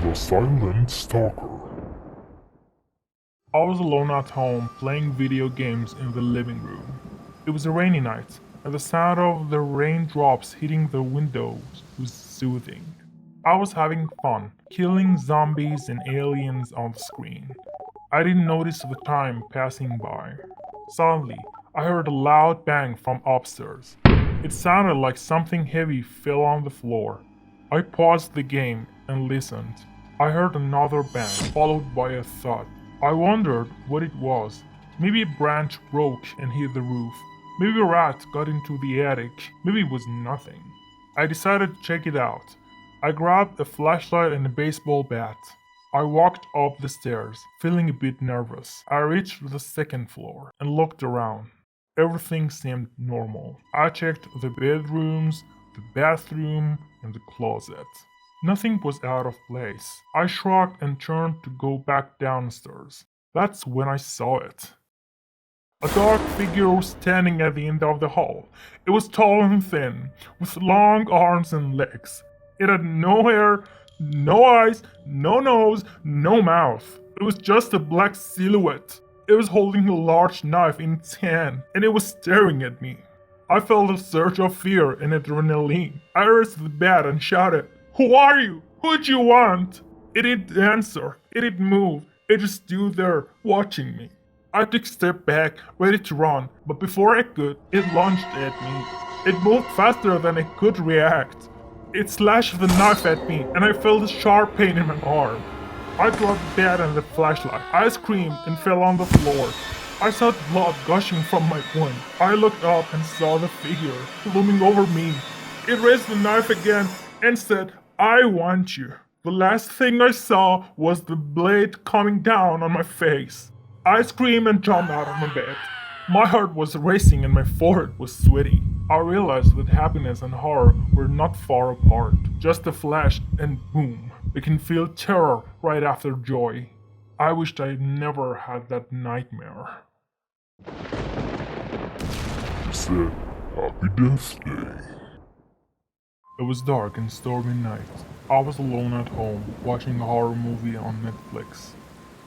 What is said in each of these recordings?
The Silent Stalker. I was alone at home playing video games in the living room. It was a rainy night, and the sound of the raindrops hitting the windows was soothing. I was having fun, killing zombies and aliens on the screen. I didn't notice the time passing by. Suddenly, I heard a loud bang from upstairs. It sounded like something heavy fell on the floor. I paused the game and listened. I heard another bang, followed by a thud. I wondered what it was. Maybe a branch broke and hit the roof. Maybe a rat got into the attic. Maybe it was nothing. I decided to check it out. I grabbed a flashlight and a baseball bat. I walked up the stairs, feeling a bit nervous. I reached the second floor and looked around. Everything seemed normal. I checked the bedrooms, the bathroom, and the closet. Nothing was out of place. I shrugged and turned to go back downstairs. That's when I saw it. A dark figure was standing at the end of the hall. It was tall and thin, with long arms and legs. It had no hair, no eyes, no nose, no mouth. It was just a black silhouette. It was holding a large knife in its hand, and it was staring at me. I felt a surge of fear and adrenaline. I raised the bat and shouted, "Who are you? Who'd you want?" It didn't answer. It didn't move. It just stood there, watching me. I took a step back, ready to run, but before I could, it lunged at me. It moved faster than I could react. It slashed the knife at me, and I felt a sharp pain in my arm. I dropped the bat and the flashlight. I screamed and fell on the floor. I saw blood gushing from my wound. I looked up and saw the figure looming over me. It raised the knife again and said, "I want you." The last thing I saw was the blade coming down on my face. I screamed and jumped out of my bed. My heart was racing and my forehead was sweaty. I realized that happiness and horror were not far apart. Just a flash and boom. We can feel terror right after joy. I wished I never had that nightmare. He said, "Happy Death Day." It was dark and stormy night. I was alone at home, watching a horror movie on Netflix.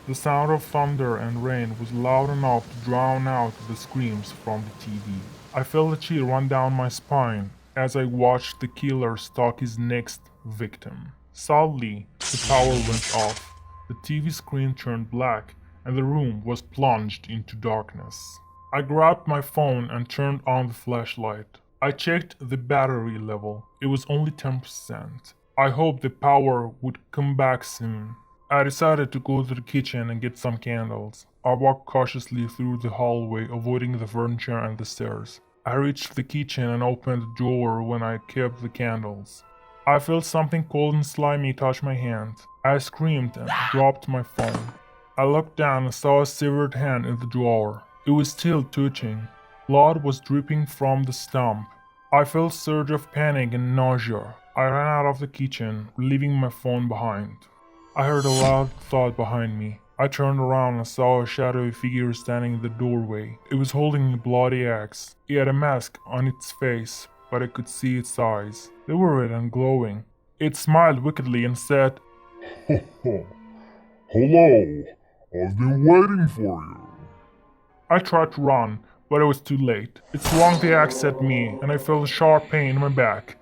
The sound of thunder and rain was loud enough to drown out the screams from the TV. I felt a chill run down my spine as I watched the killer stalk his next victim. Suddenly, the power went off. The TV screen turned black, and the room was plunged into darkness. I grabbed my phone and turned on the flashlight. I checked the battery level. It was only 10%. I hoped the power would come back soon. I decided to go to the kitchen and get some candles. I walked cautiously through the hallway, avoiding the furniture and the stairs. I reached the kitchen and opened the drawer when I kept the candles. I felt something cold and slimy touch my hand. I screamed and dropped my phone. I looked down and saw a severed hand in the drawer. It was still twitching. Blood was dripping from the stump. I felt a surge of panic and nausea. I ran out of the kitchen, leaving my phone behind. I heard a loud thud behind me. I turned around and saw a shadowy figure standing in the doorway. It was holding a bloody axe. It had a mask on its face, but I could see its eyes. They were red and glowing. It smiled wickedly and said, Hello, I've been waiting for you. I tried to run, but it was too late. It swung the axe at me, and I felt a sharp pain in my back.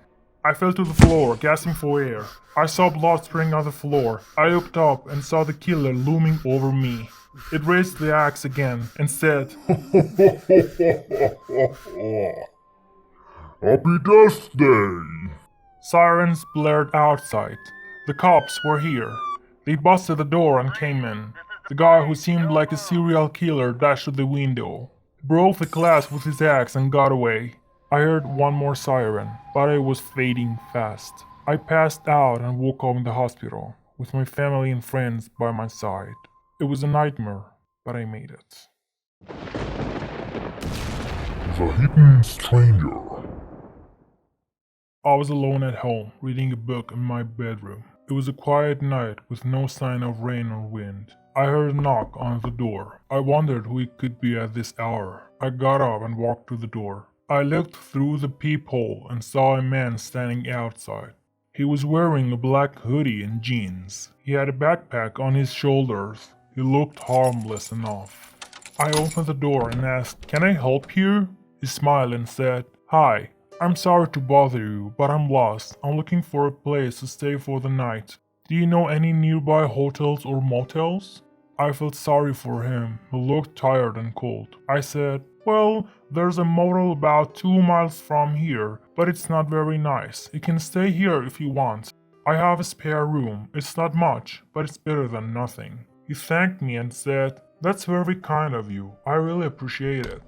I fell to the floor, gasping for air. I saw blood spraying on the floor. I looked up and saw the killer looming over me. It raised the axe again and said, Happy Death Day. Sirens blared outside. The cops were here. They busted the door and came in. The guy who seemed like a serial killer dashed to the window, broke the glass with his axe and got away. I heard one more siren, but it was fading fast. I passed out and woke up in the hospital, with my family and friends by my side. It was a nightmare, but I made it. The Hidden Stranger. I was alone at home, reading a book in my bedroom. It was a quiet night with no sign of rain or wind. I heard a knock on the door. I wondered who it could be at this hour. I got up and walked to the door. I looked through the peephole and saw a man standing outside. He was wearing a black hoodie and jeans. He had a backpack on his shoulders. He looked harmless enough. I opened the door and asked, "Can I help you?" He smiled and said, "Hi, I'm sorry to bother you, but I'm lost. I'm looking for a place to stay for the night. Do you know any nearby hotels or motels?" I felt sorry for him. He looked tired and cold. I said, "Well, there's a motel about 2 miles from here, but it's not very nice. You can stay here if you want. I have a spare room. It's not much, but it's better than nothing." He thanked me and said, "That's very kind of you. I really appreciate it."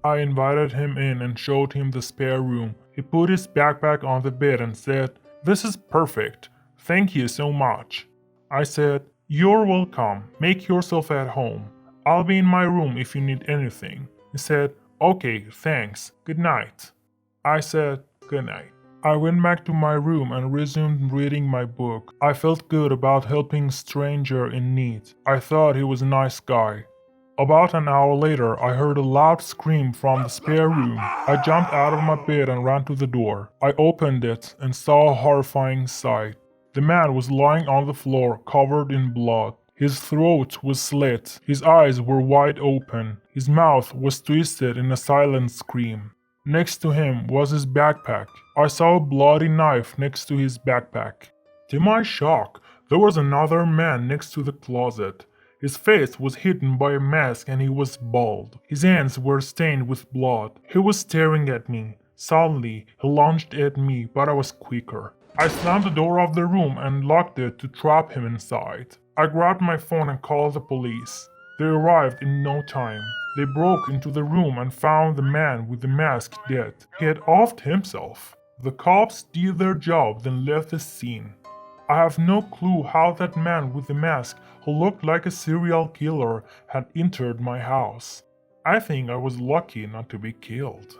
I invited him in and showed him the spare room. He put his backpack on the bed and said, "This is perfect. Thank you so much." I said, "You're welcome. Make yourself at home. I'll be in my room if you need anything." He said, "Okay, thanks. Good night." I said, "Good night." I went back to my room and resumed reading my book. I felt good about helping a stranger in need. I thought he was a nice guy. About an hour later, I heard a loud scream from the spare room. I jumped out of my bed and ran to the door. I opened it and saw a horrifying sight. The man was lying on the floor, covered in blood. His throat was slit. His eyes were wide open. His mouth was twisted in a silent scream. Next to him was his backpack. I saw a bloody knife next to his backpack. To my shock, there was another man next to the closet. His face was hidden by a mask and he was bald. His hands were stained with blood. He was staring at me. Suddenly, he lunged at me, but I was quicker. I slammed the door of the room and locked it to trap him inside. I grabbed my phone and called the police. They arrived in no time. They broke into the room and found the man with the mask dead. He had offed himself. The cops did their job, then left the scene. I have no clue how that man with the mask, who looked like a serial killer, had entered my house. I think I was lucky not to be killed.